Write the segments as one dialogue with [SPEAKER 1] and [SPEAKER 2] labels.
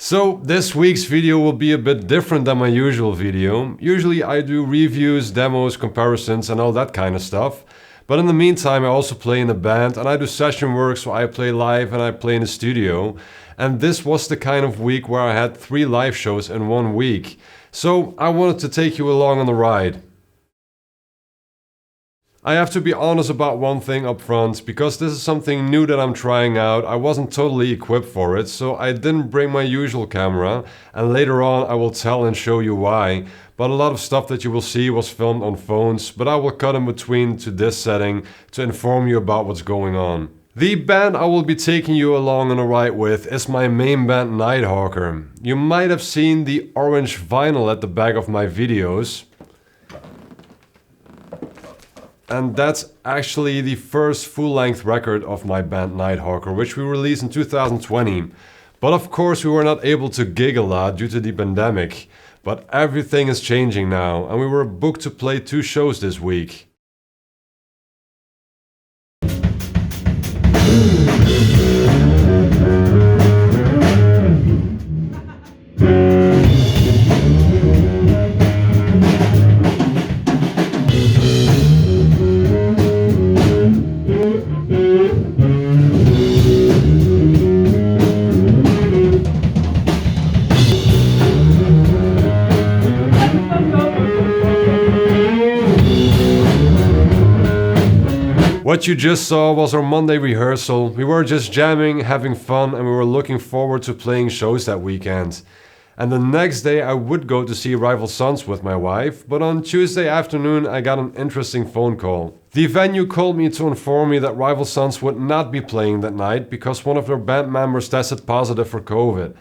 [SPEAKER 1] So this week's video will be a bit different than my usual video. Usually I do reviews, demos, comparisons and all that kind of stuff. But in the meantime I also play in a band and I do session work, so I play live and I play in the studio. And this was the kind of week where I had 3 live shows in 1 week. So I wanted to take you along on the ride. I have to be honest about one thing up front, because this is something new that I'm trying out. I wasn't totally equipped for it, so I didn't bring my usual camera, and later on I will tell and show you why. But a lot of stuff that you will see was filmed on phones, but I will cut in between to this setting to inform you about what's going on. The band I will be taking you along on a ride with is my main band Nighthawker. You might have seen the orange vinyl at the back of my videos. And that's actually the first full-length record of my band Nighthawker, which we released in 2020. But of course we were not able to gig a lot due to the pandemic. But everything is changing now, and we were booked to play 2 shows this week. What you just saw was our Monday rehearsal. We were just jamming, having fun, and we were looking forward to playing shows that weekend. And the next day I would go to see Rival Sons with my wife, but on Tuesday afternoon I got an interesting phone call. The venue called me to inform me that Rival Sons would not be playing that night because one of their band members tested positive for COVID.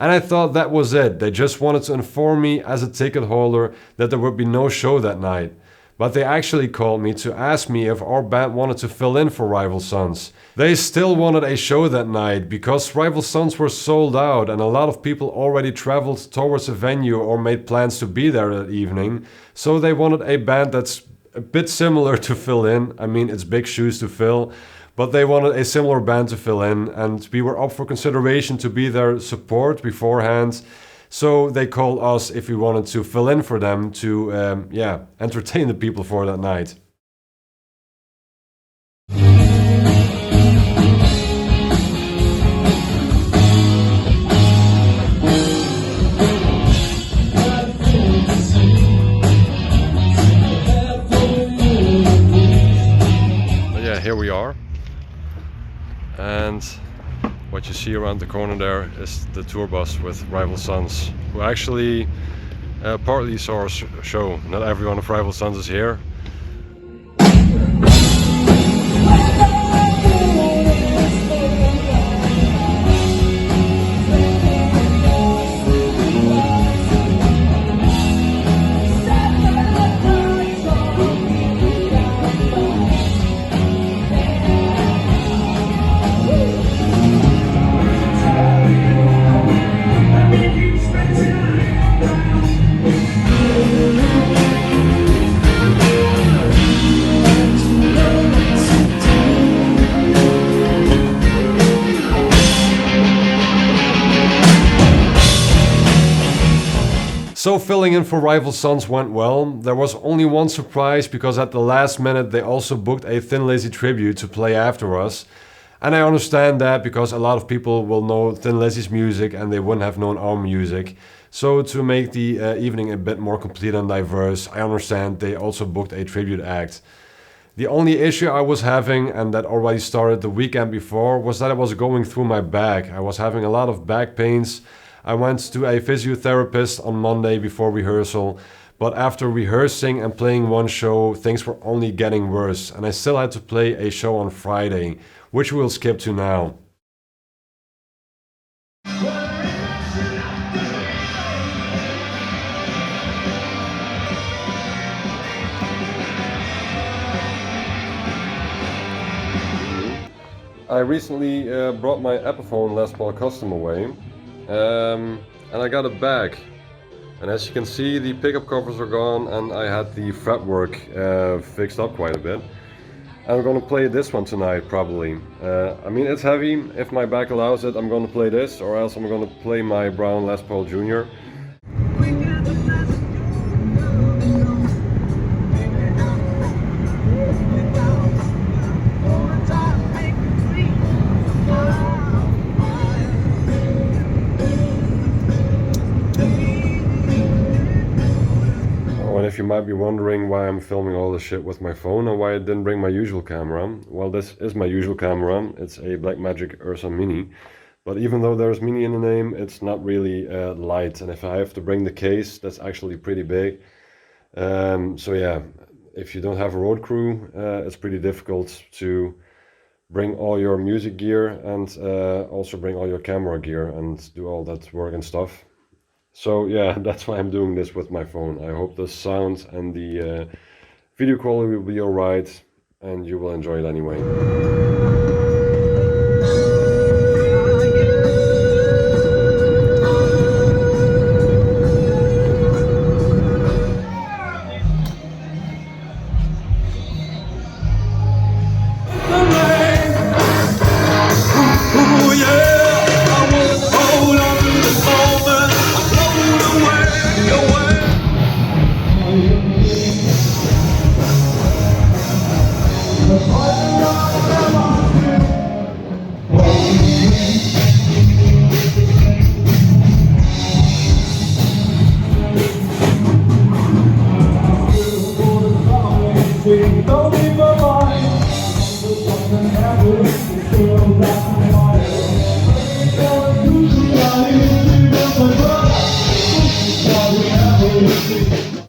[SPEAKER 1] And I thought that was it. They just wanted to inform me as a ticket holder that there would be no show that night. But they actually called me to ask me if our band wanted to fill in for Rival Sons. They still wanted a show that night because Rival Sons were sold out and a lot of people already traveled towards the venue or made plans to be there that evening. So they wanted a band that's a bit similar to fill in. I mean, it's big shoes to fill, but they wanted a similar band to fill in, and we were up for consideration to be their support beforehand. So they called us if we wanted to fill in for them to, entertain the people for that night. But yeah, here we are. And what you see around the corner there is the tour bus with Rival Sons, who actually partly saw our show. Not everyone of Rival Sons is here. So filling in for Rival Sons went well. There was only one surprise, because at the last minute they also booked a Thin Lizzy tribute to play after us. And I understand that, because a lot of people will know Thin Lizzy's music and they wouldn't have known our music. So to make the evening a bit more complete and diverse, I understand they also booked a tribute act. The only issue I was having, and that already started the weekend before, was that I was going through my back. I was having a lot of back pains. I went to a physiotherapist on Monday before rehearsal, but after rehearsing and playing 1 show, things were only getting worse, and I still had to play a show on Friday, which we'll skip to now. I recently brought my Epiphone Les Paul Custom away. And I got it back, and as you can see the pickup covers are gone and I had the fretwork fixed up quite a bit. I'm gonna play this one tonight, probably. I mean, it's heavy. If my back allows it, I'm gonna play this, or else I'm gonna play my Brown Les Paul Jr. And if you might be wondering why I'm filming all this shit with my phone and why I didn't bring my usual camera, well, this is my usual camera. It's a Blackmagic Ursa Mini, but even though there's Mini in the name, it's not really light, and if I have to bring the case, that's actually pretty big. So yeah, if you don't have a road crew, it's pretty difficult to bring all your music gear and also bring all your camera gear and do all that work and stuff. So yeah, that's why I'm doing this with my phone. I hope the sound and the video quality will be alright, and you will enjoy it anyway.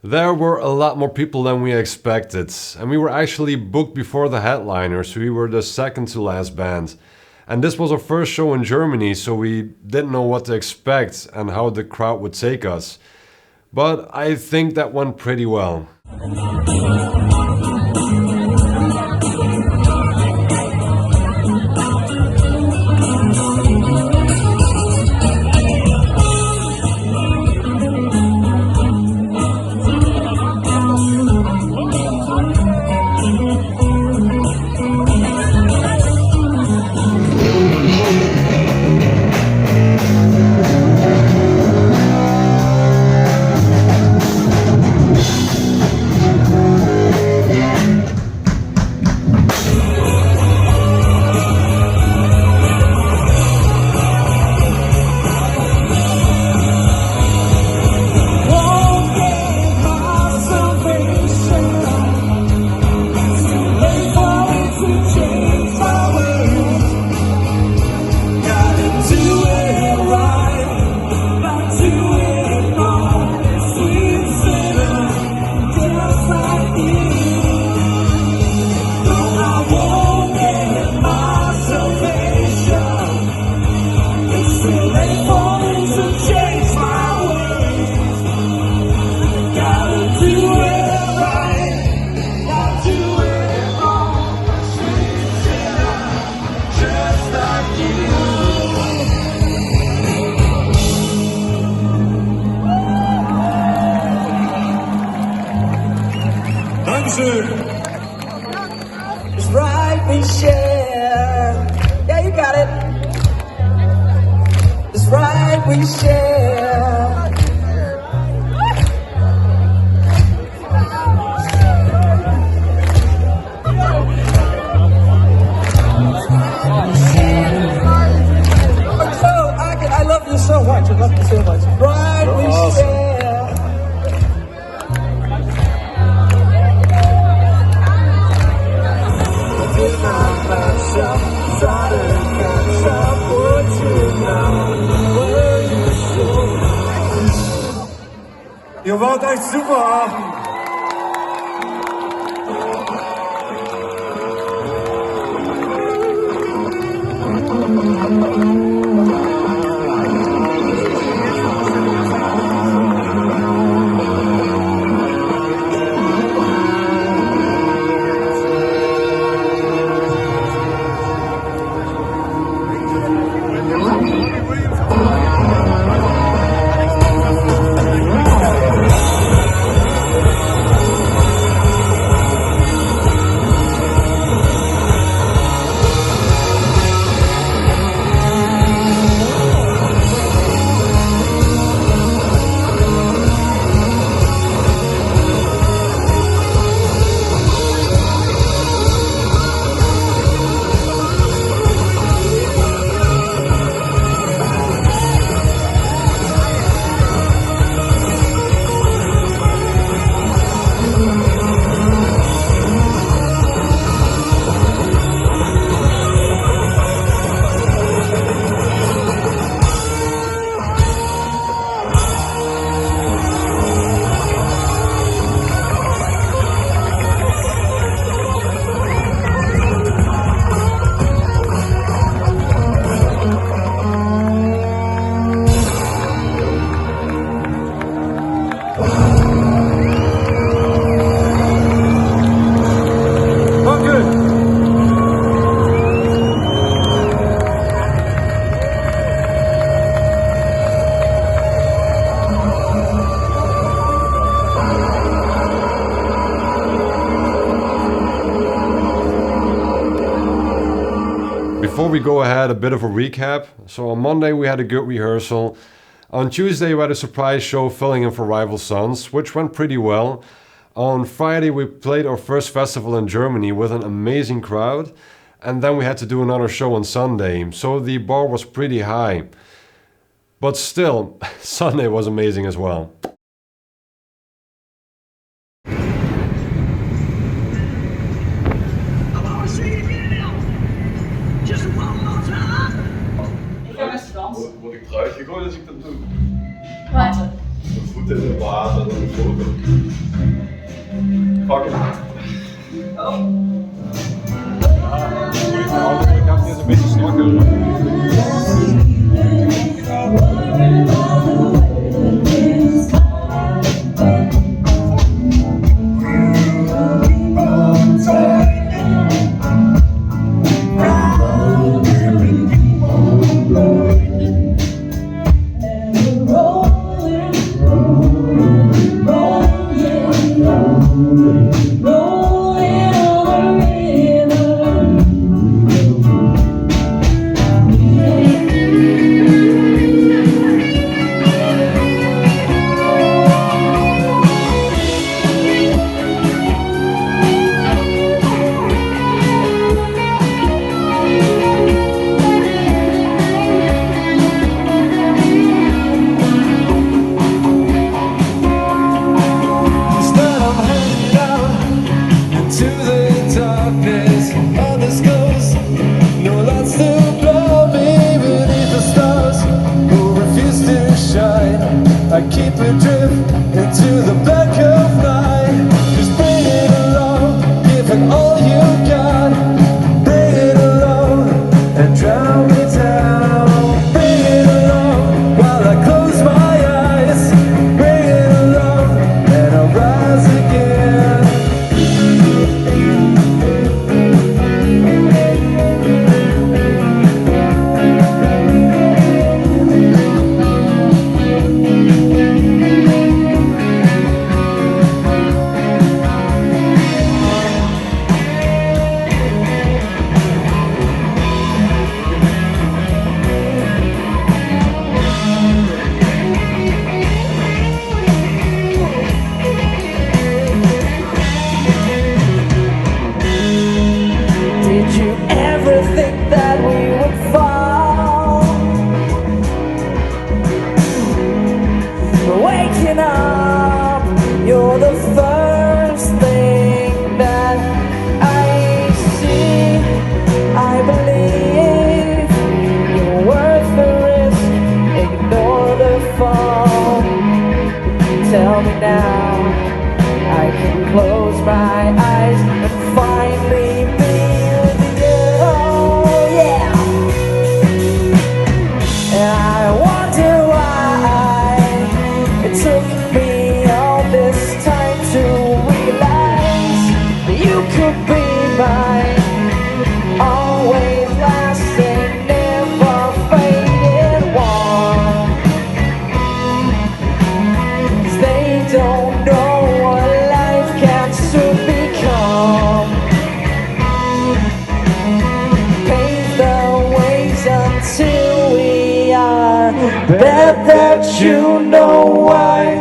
[SPEAKER 1] There were a lot more people than we expected, and we were actually booked before the headliners. We were the second to last band. And this was our first show in Germany, so we didn't know what to expect and how the crowd would take us. But I think that went pretty well.
[SPEAKER 2] It's right we share. Yeah, you got it. It's right we share. I love you so much. I love you so much. Right we share.
[SPEAKER 3] Ihr wart echt super.
[SPEAKER 1] we go ahead, a bit of a recap. So on Monday we had a good rehearsal. On Tuesday we had a surprise show filling in for Rival Sons, which went pretty well. On Friday we played our first festival in Germany with an amazing crowd. And then we had to do another show on Sunday, so the bar was pretty high. But still, Sunday was amazing as well.
[SPEAKER 4] Wat ik eruit gegooid als ik dat doe.
[SPEAKER 5] Wat?
[SPEAKER 4] Mijn voeten in het water, dan de foto. Pak hem.
[SPEAKER 1] Ja, ik heb het een beetje strakker.
[SPEAKER 2] Bet that you know why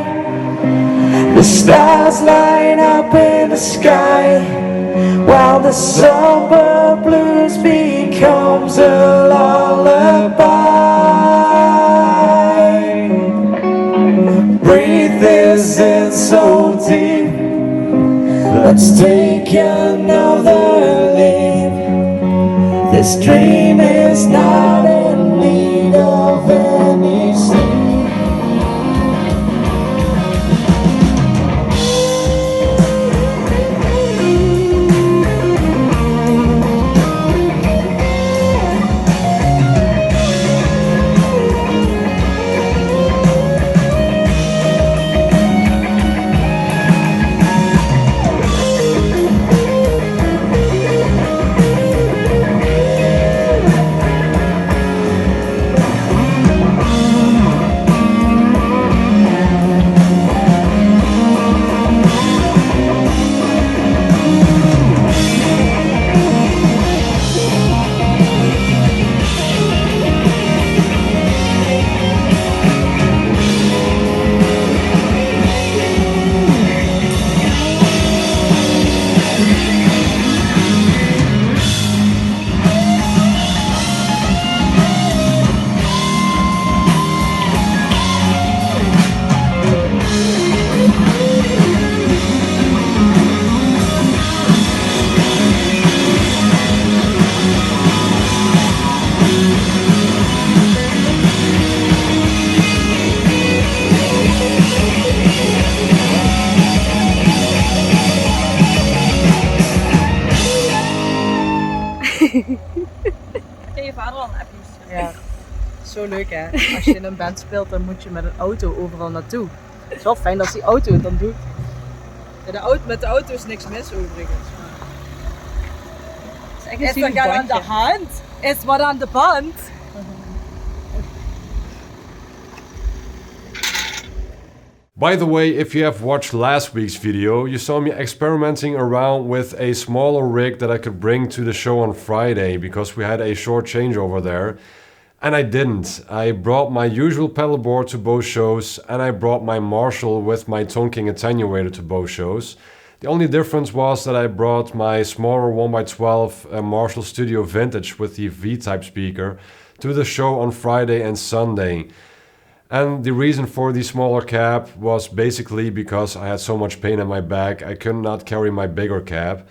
[SPEAKER 2] the stars light up in the sky, while the summer blues becomes a lullaby. Breathe this in so deep, let's take another leap. This dream is not in need of any sleep.
[SPEAKER 5] zo leuk hè. Als je in een band speelt, dan moet je met een auto overal naartoe. Het is wel fijn als die auto het dan doet. Ja, met de auto is niks mis overigens. Maar...
[SPEAKER 6] Is er aan de hand? Is wat aan de band?
[SPEAKER 1] By the way, if you have watched last week's video, you saw me experimenting around with a smaller rig that I could bring to the show on Friday because we had a short changeover there. And I didn't. I brought my usual pedal board to both shows and I brought my Marshall with my Tonking attenuator to both shows. The only difference was that I brought my smaller 1x12 Marshall Studio Vintage with the V-type speaker to the show on Friday and Sunday. And the reason for the smaller cab was basically because I had so much pain in my back, I could not carry my bigger cab.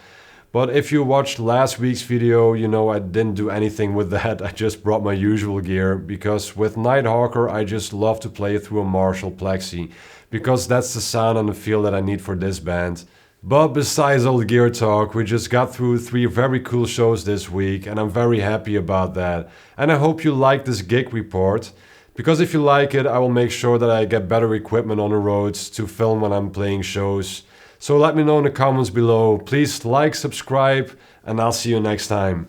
[SPEAKER 1] But if you watched last week's video, you know I didn't do anything with that, I just brought my usual gear, because with Nighthawker I just love to play through a Marshall Plexi, because that's the sound and the feel that I need for this band. But besides all the gear talk, we just got through 3 very cool shows this week and I'm very happy about that. And I hope you like this gig report. Because if you like it, I will make sure that I get better equipment on the roads to film when I'm playing shows. So let me know in the comments below. Please like, subscribe, and I'll see you next time.